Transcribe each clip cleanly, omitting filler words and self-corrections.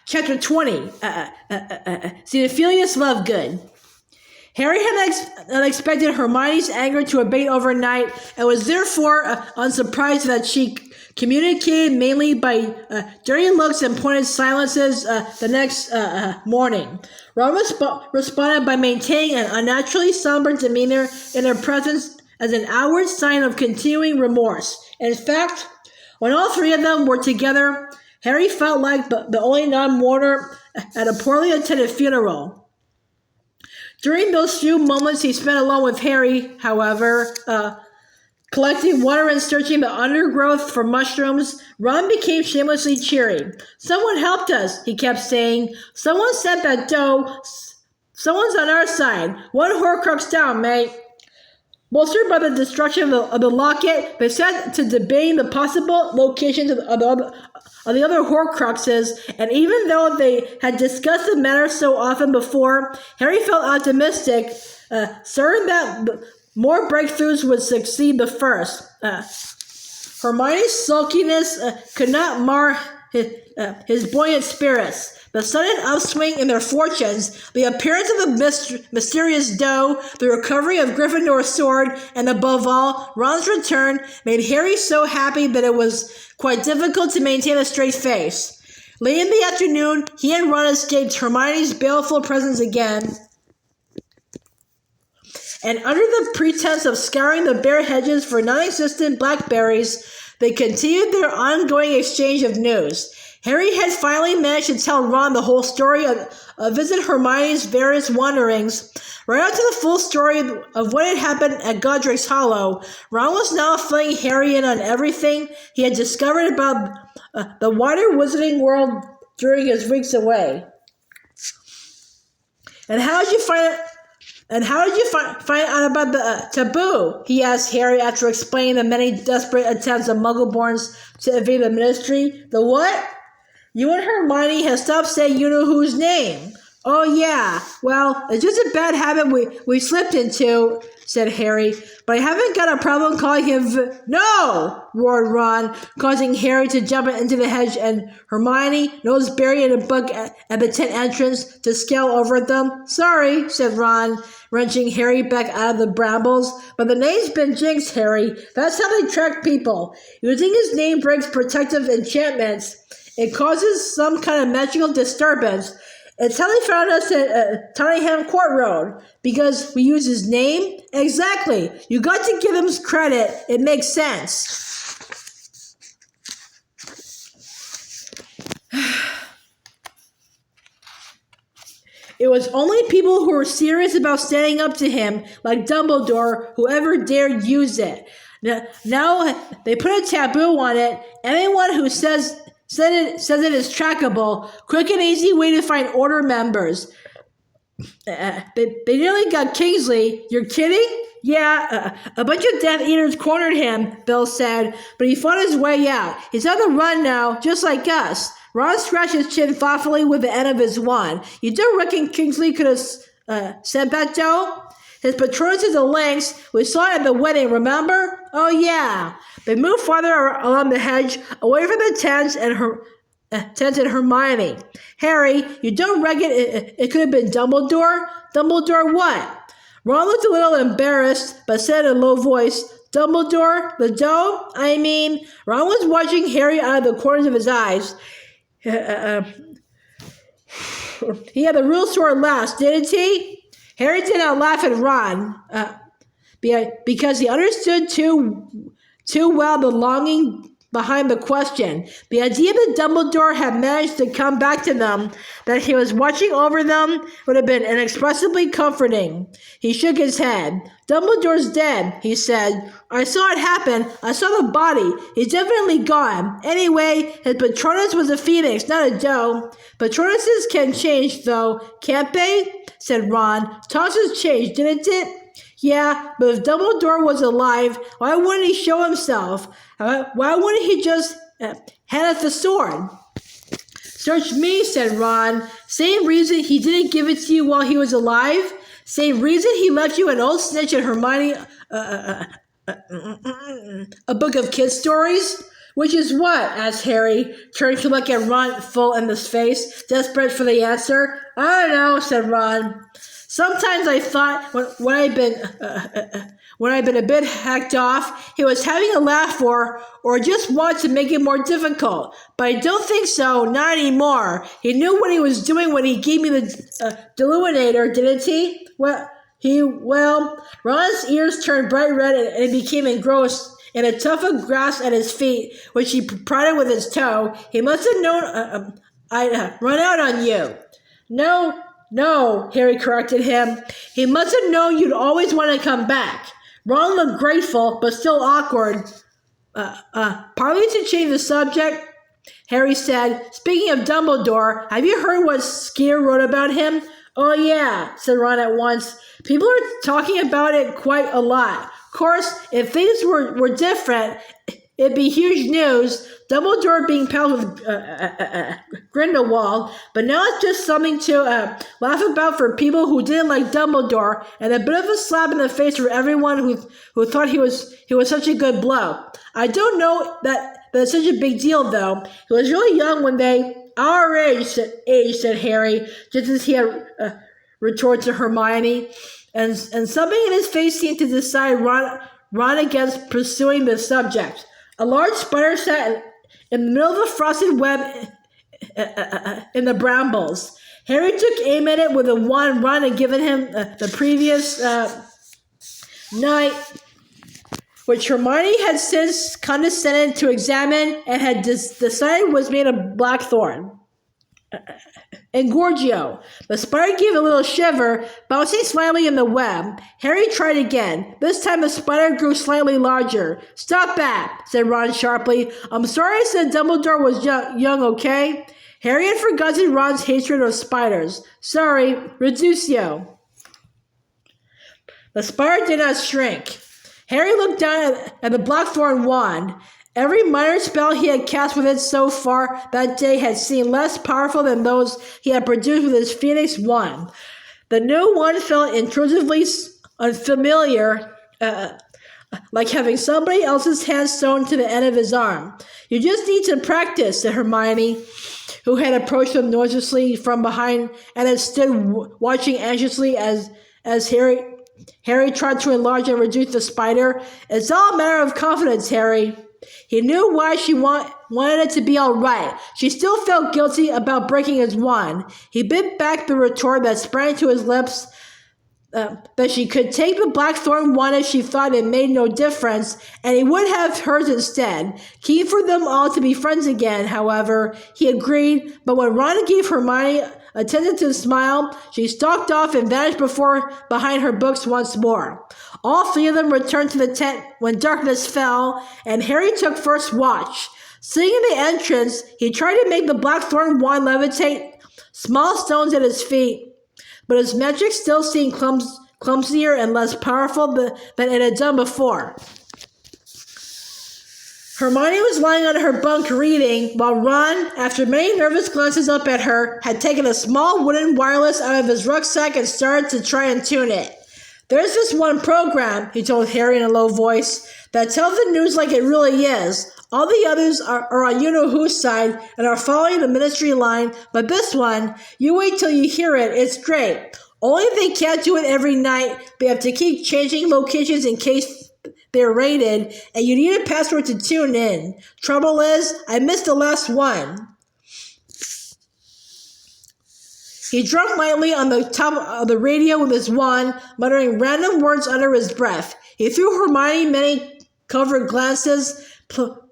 Chapter 20, Xenophilius Lovegood. Harry had unexpected Hermione's anger to abate overnight and was therefore unsurprised that she communicated mainly by dirty looks and pointed silences the next morning. Ron responded by maintaining an unnaturally somber demeanor in her presence as an outward sign of continuing remorse. In fact, when all three of them were together, Harry felt like the only non-mourner at a poorly attended funeral. During those few moments he spent alone with Harry, however, collecting water and searching the undergrowth for mushrooms, Ron became shamelessly cheery. "Someone helped us," he kept saying. "Someone sent that dough. Someone's on our side. One Horcrux down, mate." Bolstered by the destruction of the locket, they set to debating the possible locations of the other Horcruxes, and even though they had discussed the matter so often before, Harry felt optimistic, certain that more breakthroughs would succeed the first. Hermione's sulkiness could not mar his buoyant spirits. The sudden upswing in their fortunes, the appearance of the mysterious dough, the recovery of Gryffindor's sword, and above all, Ron's return made Harry so happy that it was quite difficult to maintain a straight face. Late in the afternoon, he and Ron escaped Hermione's baleful presence again, and under the pretense of scouring the bare hedges for non-existent blackberries, they continued their ongoing exchange of news. Harry had finally managed to tell Ron the whole story of visit Hermione's various wanderings. Right up to the full story of what had happened at Godric's Hollow, Ron was now filling Harry in on everything he had discovered about the wider wizarding world during his weeks away. "And how did you find it? And how did you find out about the taboo?" he asked Harry after explaining the many desperate attempts of Muggleborns to evade the Ministry. "The what?" "You and Hermione have stopped saying you-know-whose name." "Oh, yeah. Well, it's just a bad habit we slipped into," said Harry. "But I haven't got a problem calling him No!" roared Ron, causing Harry to jump into the hedge and Hermione, nose buried in a book at the tent entrance, to scale over them. "Sorry," said Ron, wrenching Harry back out of the brambles. "But the name's been jinxed, Harry. That's how they track people. Using his name breaks protective enchantments. It causes some kind of magical disturbance. It's how they found us at Tottenham Court Road. Because we use his name? Exactly. You got to give him credit. It makes sense." It was only people who were serious about standing up to him, like Dumbledore, who ever dared use it. Now they put a taboo on it. Anyone who says it is trackable. Quick and easy way to find order members. They nearly got Kingsley. You're kidding? "Yeah, a bunch of Death Eaters cornered him," Bill said, "but he fought his way out. He's on the run now, just like us." Ron scratched his chin thoughtfully with the end of his wand. "You don't reckon Kingsley could have sent that dough? His Patronus is a lynx. We saw it at the wedding, remember?" "Oh, yeah." They moved farther along the hedge, away from the tents and Hermione. "Harry, you don't reckon it could have been Dumbledore?" "Dumbledore what?" Ron looked a little embarrassed, but said in a low voice, "Dumbledore, the dough? I mean..." Ron was watching Harry out of the corners of his eyes. "He had the real sword last, didn't he?" Harry did not laugh at Ron, because he understood too well the longing behind the question. The idea that Dumbledore had managed to come back to them, that he was watching over them, would have been inexpressibly comforting. He shook his head. "Dumbledore's dead," he said. "I saw it happen. I saw the body. He's definitely gone. Anyway, his Patronus was a phoenix, not a doe." "Patronuses can change, though, can't they?" said Ron. "Tosses changed, didn't it?" "Yeah, but if Dumbledore was alive, why wouldn't he show himself? Why wouldn't he just hand us the sword?" "Search me," said Ron. "Same reason he didn't give it to you while he was alive? Same reason he left you an old snitch and Hermione a book of kid stories? Which is what? Asked Harry, turning to look at Ron full in the face, desperate for the answer. I don't know, said Ron. Sometimes I thought when I'd been a bit hacked off, he was having a laugh or just wanted to make it more difficult. But I don't think so, not anymore. He knew what he was doing when he gave me the deluminator, didn't he? Well, Ron's ears turned bright red and he became engrossed in a tuft of grass at his feet, which he prodded with his toe. He must have known I'd run out on you. No, Harry corrected him. He must have known you'd always want to come back. Ron looked grateful, but still awkward. Partly to change the subject, Harry said, speaking of Dumbledore, have you heard what Skeer wrote about him? Oh, yeah, said Ron at once. People are talking about it quite a lot. Of course, if things were different, it'd be huge news. Dumbledore being pals with Grindelwald, but now it's just something to laugh about for people who didn't like Dumbledore, and a bit of a slap in the face for everyone who thought he was such a good bloke. I don't know that it's such a big deal, though. He was really young when they our age, said Harry, just as he had retorted to Hermione, and something in his face seemed to decide Ron against pursuing the subject. A large spider sat in the middle of the frosted web in the brambles. Harry took aim at it with a wand Ron had given him the previous night, which Hermione had since condescended to examine and had decided was made of blackthorn. Engorgio. The spider gave a little shiver, bouncing slightly in the web. Harry tried again. This time the spider grew slightly larger. Stop that, said Ron sharply. I'm sorry I said Dumbledore was young, okay? Harry had forgotten Ron's hatred of spiders. Sorry, Reducio. The spider did not shrink. Harry looked down at the blackthorn wand. Every minor spell he had cast with it so far that day had seemed less powerful than those he had produced with his Phoenix wand. The new one felt intrusively unfamiliar, like having somebody else's hand sewn to the end of his arm. You just need to practice, said Hermione, who had approached him noiselessly from behind and had stood watching anxiously as Harry tried to enlarge and reduce the spider. It's all a matter of confidence, Harry. He knew why she wanted it to be all right. She still felt guilty about breaking his wand. He bit back the retort that sprang to his lips, that she could take the blackthorn wand if she thought it made no difference, and he would have hers instead. Keen for them all to be friends again, however, he agreed, but when Ron gave Hermione a tentative smile, she stalked off and vanished behind her books once more. All three of them returned to the tent when darkness fell, and Harry took first watch. Sitting in the entrance, he tried to make the blackthorn wand levitate small stones at his feet, but his magic still seemed clumsier and less powerful than it had done before. Hermione was lying on her bunk reading, while Ron, after many nervous glances up at her, had taken a small wooden wireless out of his rucksack and started to try and tune it. There's this one program, he told Harry in a low voice, that tells the news like it really is. All the others are on you-know-whose side and are following the ministry line, but this one, you wait till you hear it, it's great. Only they can't do it every night, they have to keep changing locations in case they're raided, and you need a password to tune in. Trouble is, I missed the last one. He drummed lightly on the top of the radio with his wand, muttering random words under his breath. He threw Hermione many covert glances,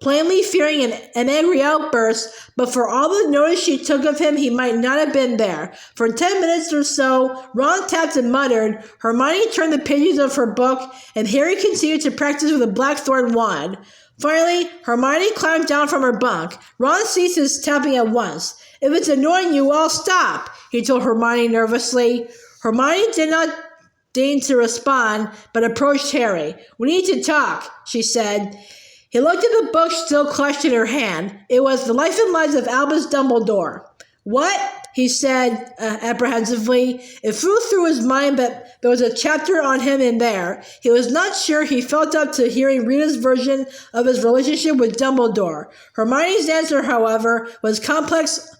plainly fearing an angry outburst, but for all the notice she took of him, he might not have been there. For 10 minutes or so, Ron tapped and muttered. Hermione turned the pages of her book, and Harry continued to practice with a blackthorn wand. Finally, Hermione climbed down from her bunk. Ron ceased his tapping at once. If it's annoying you, I'll stop, he told Hermione nervously. Hermione did not deign to respond, but approached Harry. We need to talk, she said. He looked at the book still clutched in her hand. It was The Life and Lives of Albus Dumbledore. What? he said apprehensively. It flew through his mind that there was a chapter on him in there. He was not sure he felt up to hearing Rita's version of his relationship with Dumbledore. Hermione's answer, however, was complex,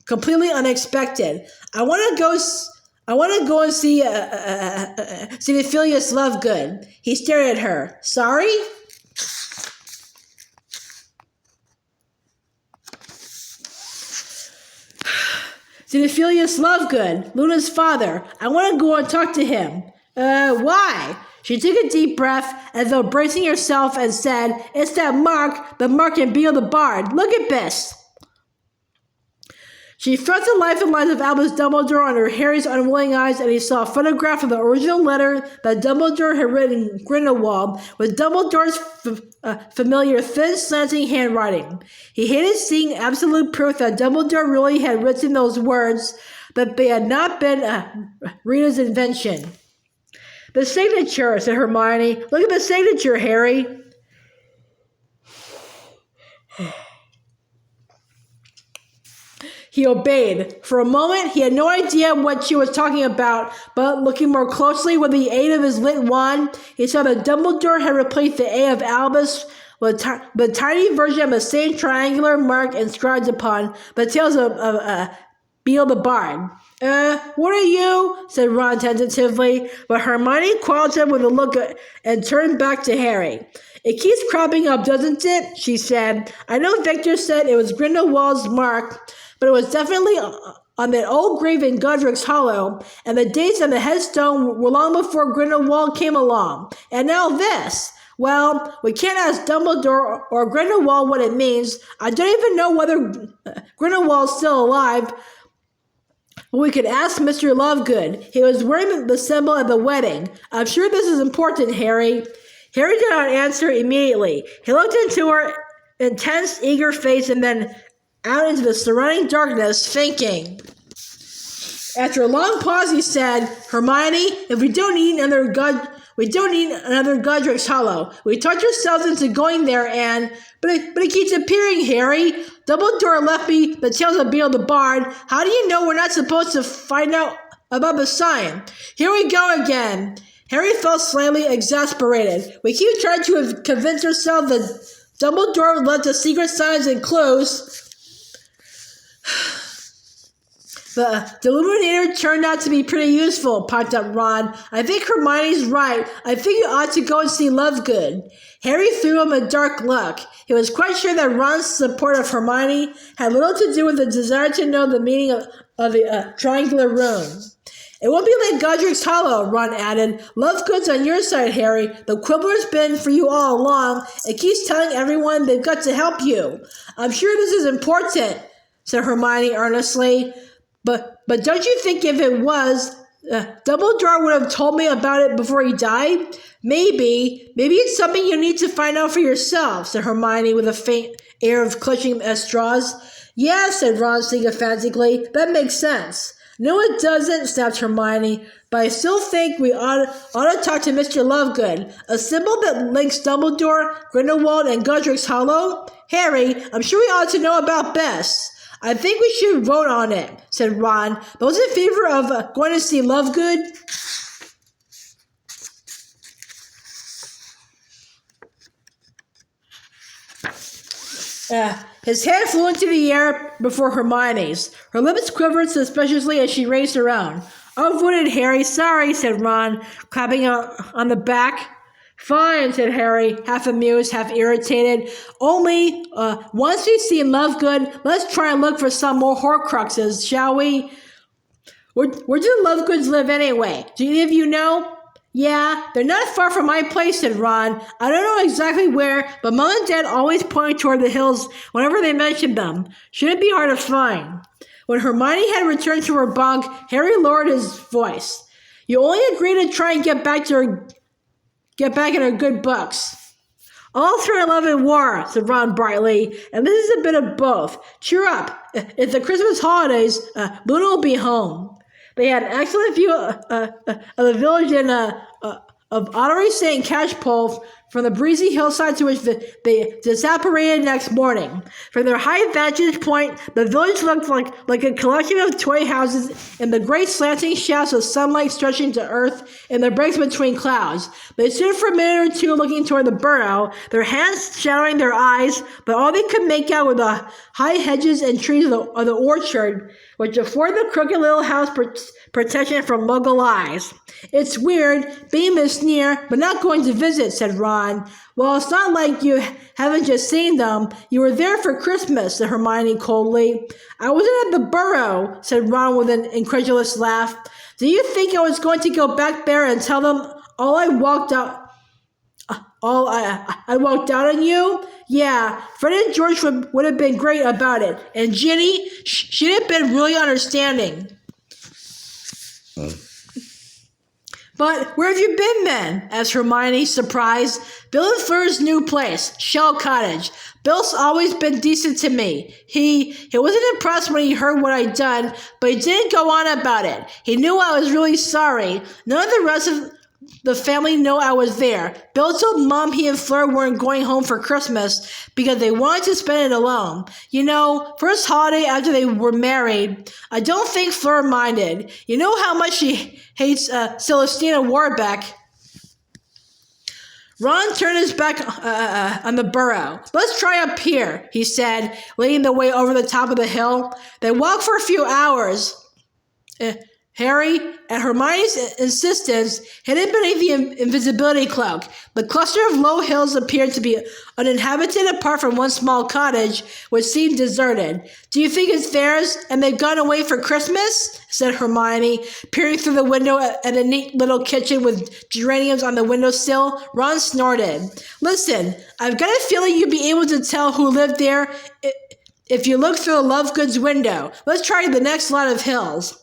completely unexpected. I want to go and see Xenophilius Lovegood. He stared at her. Sorry? Xenophilius Lovegood, Luna's father. I want to go and talk to him. Why? She took a deep breath, as though bracing herself, and said, It's that Mark, the Mark and Beale the Bard. Look at this. She felt the life and lines of Albus Dumbledore under Harry's unwilling eyes, and he saw a photograph of the original letter that Dumbledore had written in Grindelwald, with Dumbledore's familiar thin, slanting handwriting. He hated seeing absolute proof that Dumbledore really had written those words, but they had not been Rita's invention. The signature, said Hermione. Look at the signature, Harry. He obeyed. For a moment, he had no idea what she was talking about, but looking more closely with the aid of his lit wand, he saw that Dumbledore had replaced the A of Albus with the tiny version of the same triangular mark inscribed upon the tails of Beale the Bard. What are you? Said Ron tentatively, but Hermione quelled him with a look and turned back to Harry. It keeps cropping up, doesn't it? She said. I know Victor said it was Grindelwald's mark, but it was definitely on that old grave in Godric's Hollow, and the dates on the headstone were long before Grindelwald came along. And now this. Well, we can't ask Dumbledore or Grindelwald what it means. I don't even know whether Grindelwald's still alive. But we could ask Mr. Lovegood. He was wearing the symbol at the wedding. I'm sure this is important, Harry. Harry did not answer immediately. He looked into her intense, eager face and then out into the surrounding darkness, thinking. After a long pause, he said, Hermione, if we don't need another Godric's Hollow. We talked ourselves into going there, but it keeps appearing, Harry. Dumbledore left me the tales of Beale the Bard. How do you know we're not supposed to find out about the sign? Here we go again. Harry felt slightly exasperated. We keep trying to convince ourselves that Dumbledore left the secret signs and clues. The Illuminator turned out to be pretty useful, piped up Ron. I think Hermione's right. I think you ought to go and see Lovegood. Harry threw him a dark look. He was quite sure that Ron's support of Hermione had little to do with the desire to know the meaning of the triangular rune. It won't be like Godric's Hollow, Ron added. Lovegood's on your side, Harry. The Quibbler's been for you all along. It keeps telling everyone they've got to help you. I'm sure this is important, said Hermione earnestly. But don't you think if it was, Dumbledore would have told me about it before he died? Maybe it's something you need to find out for yourself, said Hermione with a faint air of clutching at straws. Yeah, said Ron sycophantically. That makes sense. No, it doesn't, snapped Hermione. But I still think we ought to talk to Mr. Lovegood. A symbol that links Dumbledore, Grindelwald, and Godric's Hollow? Harry, I'm sure we ought to know about best. I think we should vote on it, said Ron. Those in favor of going to see Lovegood? His hand flew into the air before Hermione's. Her lips quivered suspiciously as she raised her own. Oh, voted Harry. Sorry, said Ron, clapping on the back. Fine, said Harry, half amused, half irritated. Only, once we've seen Lovegood, let's try and look for some more Horcruxes, shall we? Where do the Lovegoods live anyway? Do any of you know? Yeah, they're not far from my place, said Ron. I don't know exactly where, but Mom and Dad always point toward the hills whenever they mention them. Shouldn't be hard to find. When Hermione had returned to her bunk, Harry lowered his voice. You only agreed to try and get back in her good books. All through our love and war, said Ron brightly, and this is a bit of both. Cheer up. It's the Christmas holidays. Luna will be home. They had an excellent view of the village of Ottery St. Catchpole from the breezy hillside to which they disapparated next morning. From their high vantage point, the village looked like a collection of toy houses in the great slanting shafts of sunlight stretching to earth in the breaks between clouds. They stood for a minute or two looking toward the burrow, their hands shadowing their eyes, but all they could make out were the high hedges and trees of the orchard, which afford the crooked little house protection from Muggle eyes. It's weird, being Miss near, but not going to visit, said Ron. Well, it's not like you haven't just seen them. You were there for Christmas, said Hermione coldly. I wasn't at the burrow, said Ron with an incredulous laugh. Do you think I was going to go back there and tell them I walked out on you? Yeah, Fred and George would have been great about it. And Ginny, she'd have been really understanding. But where have you been then? Asked Hermione, surprised. Bill and Fleur's new place, Shell Cottage. Bill's always been decent to me. He wasn't impressed when he heard what I'd done, but he didn't go on about it. He knew I was really sorry. None of the rest of the family knew I was there. Bill told Mom he and Fleur weren't going home for Christmas because they wanted to spend it alone. You know, first holiday after they were married. I don't think Fleur minded. You know how much she hates Celestina Warbeck. Ron turned his back on the burrow. Let's try up here, he said, leading the way over the top of the hill. They walked for a few hours. Harry, at Hermione's insistence, hidden beneath the invisibility cloak. The cluster of low hills appeared to be uninhabited apart from one small cottage, which seemed deserted. Do you think it's theirs, and they've gone away for Christmas? Said Hermione, peering through the window at a neat little kitchen with geraniums on the windowsill. Ron snorted. Listen, I've got a feeling you'd be able to tell who lived there if you look through the Lovegood's window. Let's try the next lot of hills.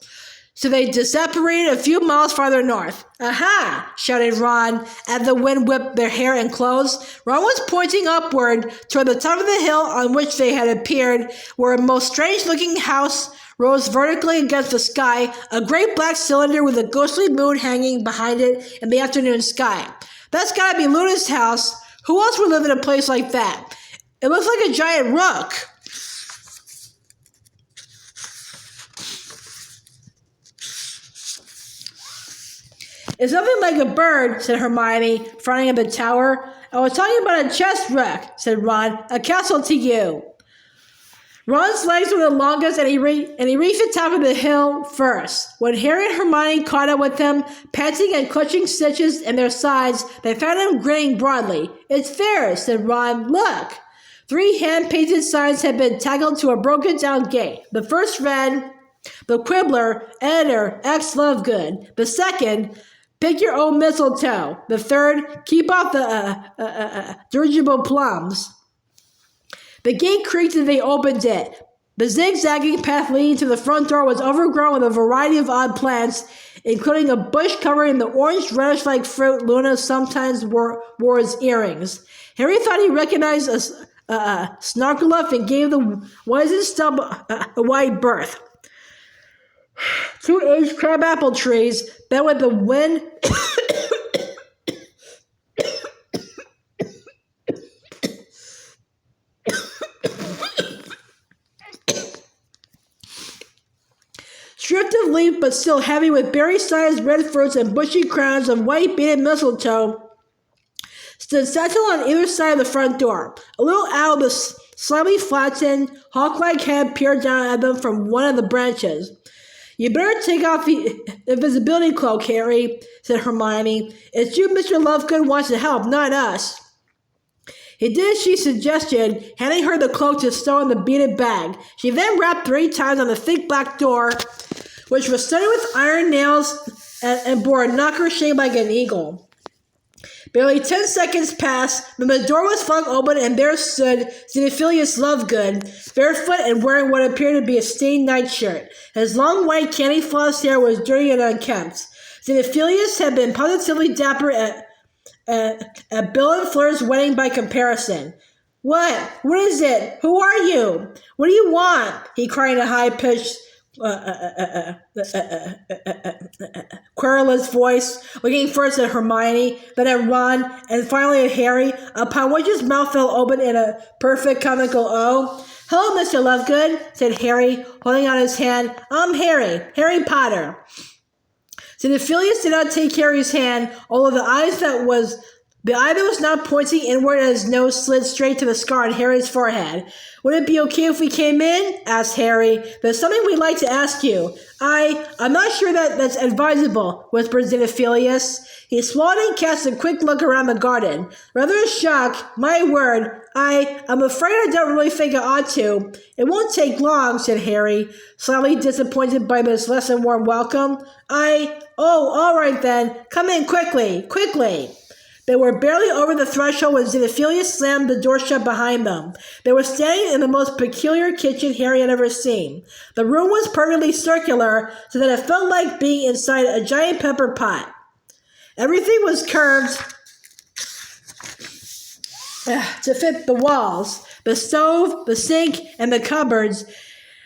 So they separated a few miles farther north. Aha! Shouted Ron as the wind whipped their hair and clothes. Ron was pointing upward toward the top of the hill on which they had appeared, where a most strange-looking house rose vertically against the sky, a great black cylinder with a ghostly moon hanging behind it in the afternoon sky. That's gotta be Luna's house. Who else would live in a place like that? It looks like a giant rook. It's nothing like a bird, said Hermione, frowning at the tower. I was talking about a chest wreck, said Ron. A castle to you. Ron's legs were the longest, and he reached the top of the hill first. When Harry and Hermione caught up with him, panting and clutching stitches in their sides, they found him grinning broadly. It's theirs, said Ron. Look. 3 hand-painted signs had been tackled to a broken-down gate. The first read, The Quibbler, Editor, X Lovegood. The second, Pick your own mistletoe. The third, keep off the dirigible plums. The gate creaked and they opened it. The zigzagging path leading to the front door was overgrown with a variety of odd plants, including a bush covering the orange reddish-like fruit Luna sometimes wore as earrings. Harry thought he recognized a Snarkaluff and gave the wizened stump a wide berth. 2 aged crabapple trees bent with the wind stripped of leaf but still heavy with berry-sized red fruits and bushy crowns of white beaded mistletoe stood sentinel on either side of the front door. A little owl with slightly flattened, hawk-like head peered down at them from one of the branches. You better take off the invisibility cloak, Harry, said Hermione. It's you Mr. Lovegood wants to help, not us. He did as she suggested, handing her the cloak to stow in the beaded bag. She then rapped 3 times on the thick black door, which was studded with iron nails and bore a knocker shaped like an eagle. Barely 10 seconds passed, when the door was flung open and there stood Xenophilius Lovegood, barefoot and wearing what appeared to be a stained nightshirt. His long white candy floss hair was dirty and unkempt. Xenophilius had been positively dapper at Bill and Fleur's wedding by comparison. What? What is it? Who are you? What do you want? He cried in a high-pitched querulous voice, looking first at Hermione, then at Ron, and finally at Harry, upon which his mouth fell open in a perfect comical O. "Hello, Mr. Lovegood," said Harry, holding out his hand. "I'm Harry Potter." Xenophilius did not take Harry's hand, although the eye that was not pointing inward and his nose slid straight to the scar on Harry's forehead. "Would it be okay if we came in?" asked Harry. "There's something we'd like to ask you." I'm not sure that's advisable," whispered Xenophilius. He swallowed and cast a quick look around the garden. Rather a shock. "My word, I'm afraid I don't really think I ought to." "It won't take long," said Harry, slightly disappointed by this less than warm welcome. "Oh, all right then. Come in quickly. They were barely over the threshold when Xenophilius slammed the door shut behind them. They were standing in the most peculiar kitchen Harry had ever seen. The room was perfectly circular, so that it felt like being inside a giant pepper pot. Everything was curved to fit the walls, the stove, the sink, and the cupboards,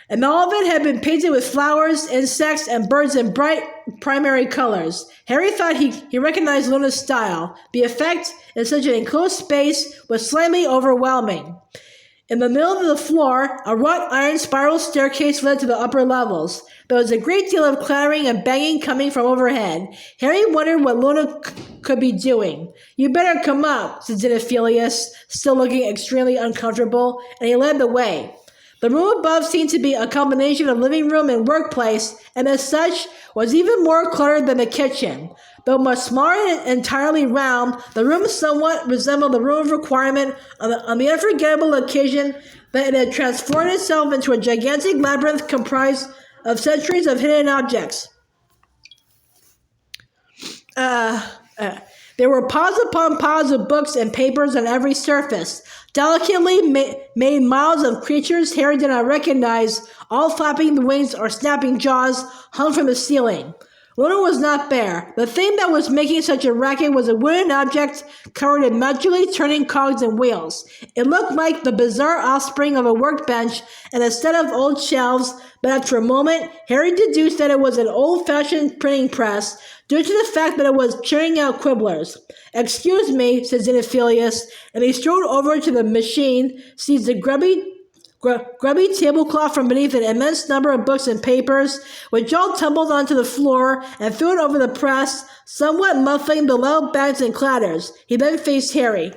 and all of it had been painted with flowers, insects, and birds in bright primary colors. Harry thought he recognized Luna's style. The effect in such an enclosed space was slightly overwhelming. In the middle of the floor, a wrought iron spiral staircase led to the upper levels. There was a great deal of clattering and banging coming from overhead. Harry wondered what Luna could be doing. "You better come up," said Xenophilius, still looking extremely uncomfortable, and he led the way. The room above seemed to be a combination of living room and workplace, and as such was even more cluttered than the kitchen. Though much smaller and entirely round, the room somewhat resembled the room of requirement on the unforgettable occasion that it had transformed itself into a gigantic labyrinth comprised of centuries of hidden objects. There were piles upon piles of books and papers on every surface. Delicately made models of creatures Harry did not recognize, all flapping the wings or snapping jaws, hung from the ceiling. Luna was not there. The thing that was making such a racket was a wooden object covered in magically turning cogs and wheels. It looked like the bizarre offspring of a workbench and a set of old shelves, but after a moment, Harry deduced that it was an old-fashioned printing press, due to the fact that it was churning out quibblers. "Excuse me," said Xenophilius, and he strode over to the machine, seized a grubby tablecloth from beneath an immense number of books and papers, which all tumbled onto the floor, and threw it over the press, somewhat muffling the loud bangs and clatters. He then faced Harry.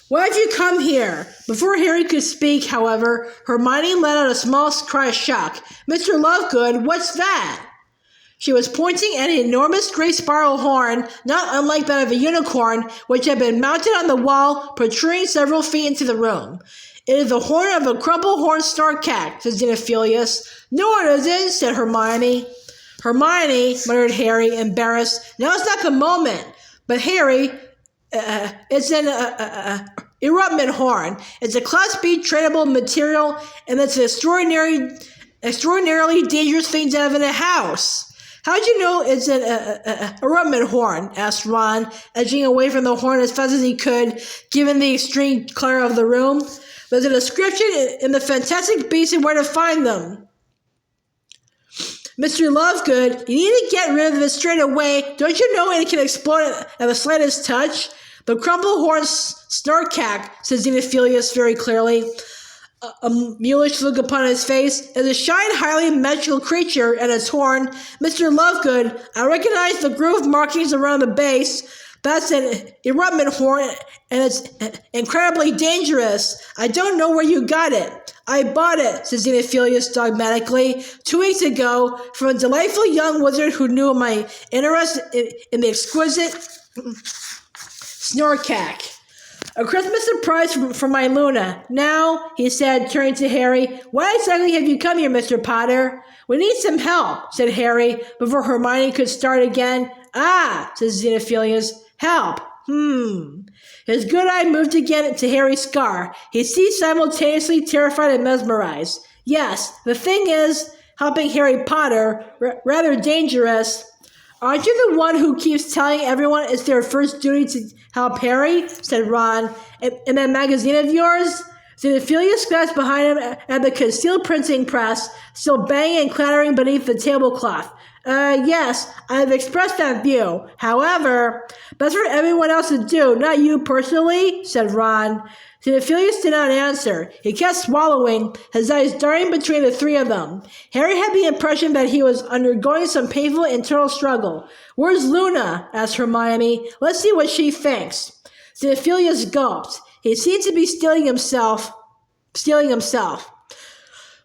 "Why have you come here?" Before Harry could speak, however, Hermione let out a small cry of shock. "Mr. Lovegood, what's that?" She was pointing at an enormous gray spiral horn, not unlike that of a unicorn, which had been mounted on the wall, protruding several feet into the room. "It is the horn of a crumple-horned snark-cat," said Xenophilius. "No, it isn't," said Hermione. "Hermione," muttered Harry, embarrassed. "Now is not the moment." "But Harry, it's an erupment horn. It's a Class B tradable material, and it's an extraordinarily dangerous thing to have in a house." "How'd you know it's an erupment horn?" asked Ron, edging away from the horn as fast as he could, given the extreme clutter of the room. "There's a description in the Fantastic Beasts and Where to Find Them." "Mr. Lovegood, you need to get rid of this straight away. Don't you know it can explode at the slightest touch?" "The crumple-horned snark-cat," said Xenophilius very clearly, a mulish look upon his face, "is a shy and highly magical creature, and its horn. Mr. Lovegood, I recognize the groove markings around the base. That's an erupment horn, and it's incredibly dangerous. I don't know where you got it." "I bought it," said Xenophilius dogmatically, 2 weeks ago, from a delightful young wizard who knew of my interest in the exquisite Snorkack. "A Christmas surprise for my Luna. Now," he said, turning to Harry, "why exactly have you come here, Mr. Potter?" "We need some help," said Harry, before Hermione could start again. "Ah," said Xenophilius, "help. His good eye moved again to Harry's scar. He seemed simultaneously terrified and mesmerized. "Yes, the thing is, helping Harry Potter, rather dangerous." "Aren't you the one who keeps telling everyone it's their first duty to help Harry?" said Ron. "In that magazine of yours?" Xenophilius glanced behind him at the concealed printing press, still banging and clattering beneath the tablecloth. Yes, I've expressed that view. However, that's for everyone else to do, not you personally, said Ron. Xenophilius did not answer. He kept swallowing, his eyes darting between the three of them. Harry had the impression that he was undergoing some painful internal struggle. Where's Luna? Asked Hermione. Let's see what she thinks. Xenophilius gulped. He seemed to be stealing himself.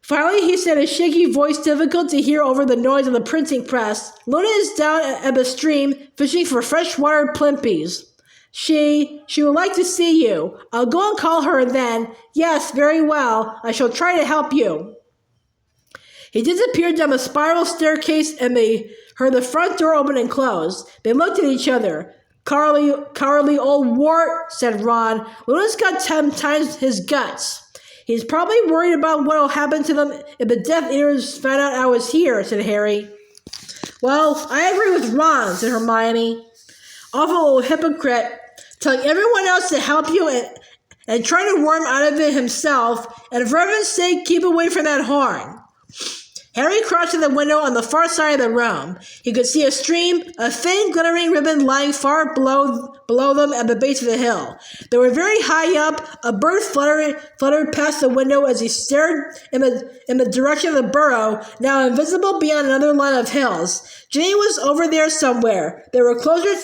Finally, he said, a shaky voice difficult to hear over the noise of the printing press. Luna is down at the stream, fishing for freshwater plimpies. She would like to see you. I'll go and call her then. Yes, very well. I shall try to help you. He disappeared down the spiral staircase and they heard the front door open and close. They looked at each other. Cowardly old wart, said Ron. Luna's got 10 times his guts. He's probably worried about what will happen to them if the Death Eaters found out I was here, said Harry. Well, I agree with Ron, said Hermione. Awful old hypocrite, telling everyone else to help you and trying to worm out of it himself, and for heaven's sake, keep away from that horn. Harry crouched in the window on the far side of the room. He could see a stream, a thin, glittering ribbon lying far below them at the base of the hill. They were very high up. A bird fluttered past the window as he stared in the direction of the burrow, now invisible beyond another line of hills. Ginny was over there somewhere. They were closer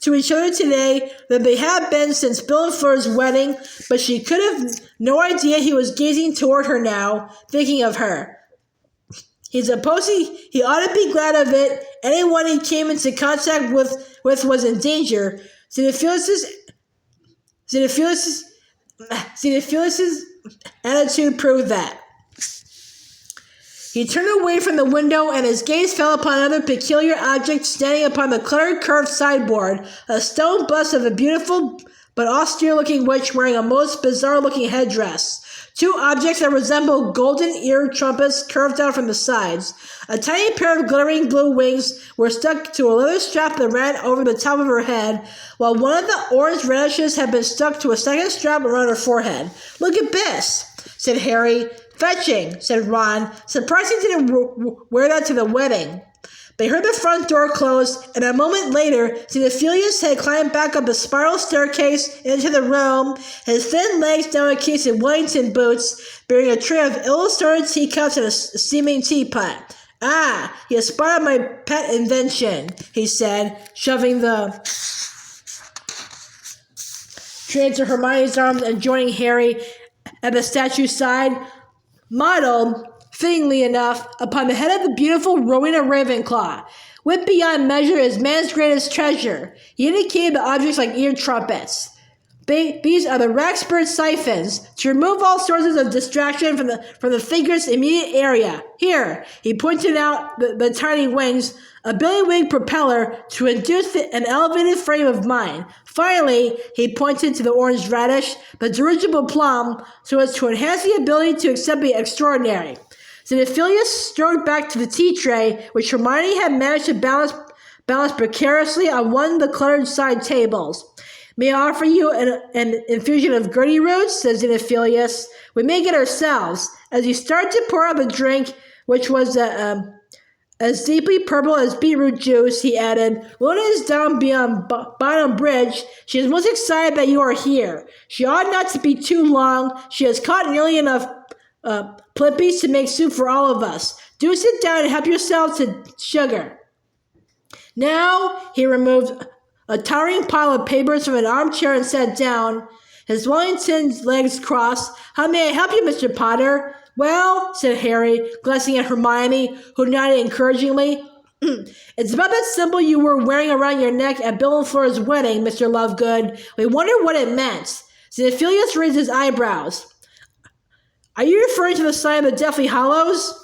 to each other today than they had been since Bill and Fleur's wedding, but she could have no idea he was gazing toward her now, thinking of her. He ought to be glad of it. Anyone he came into contact with was in danger. Xenophilius' attitude proved that. He turned away from the window and his gaze fell upon another peculiar object standing upon the cluttered curved sideboard, a stone bust of a beautiful but austere-looking witch wearing a most bizarre-looking headdress. Two objects that resembled golden ear trumpets curved out from the sides. A tiny pair of glittering blue wings were stuck to a leather strap that ran over the top of her head, while one of the orange radishes had been stuck to a second strap around her forehead. Look at this, said Harry. Fetching, said Ron. Surprised he didn't wear that to the wedding. They heard the front door close, and a moment later, Xenophilius had climbed back up the spiral staircase into the room, his thin legs down a case of Wellington boots, bearing a tray of ill-assorted teacups and a steaming teapot. Ah, he has spotted my pet invention, he said, shoving the tray into Hermione's arms and joining Harry at the statue's side. Modeled, fittingly enough, upon the head of the beautiful Rowena Ravenclaw. Wit beyond measure is man's greatest treasure. He indicated the objects like ear trumpets. These are the Raxburn siphons, to remove all sources of distraction from the figure's immediate area. Here, he pointed out the tiny wings, a billy-winged propeller to induce an elevated frame of mind. Finally, he pointed to the orange radish, the dirigible plum, so as to enhance the ability to accept the extraordinary. Xenophilius strode back to the tea tray, which Hermione had managed to balance precariously on one of the cluttered side tables. May I offer you an infusion of Gertie roots, said Xenophilius. We make it ourselves. As he started to pour out the drink, which was as deeply purple as beetroot juice, he added, Luna is down beyond Bottom Bridge. She is most excited that you are here. She ought not to be too long. She has caught nearly enough plimpies to make soup for all of us. Do sit down and help yourself to sugar. Now he removed a towering pile of papers from an armchair and sat down, his Wellington's legs crossed. How may I help you, Mr. Potter? Well, said Harry, glancing at Hermione, who nodded encouragingly. It's about that symbol you were wearing around your neck at Bill and Fleur's wedding, Mr. Lovegood. We wondered what it meant. Xenophilius raised his eyebrows. Are you referring to the sign of the Deathly Hallows?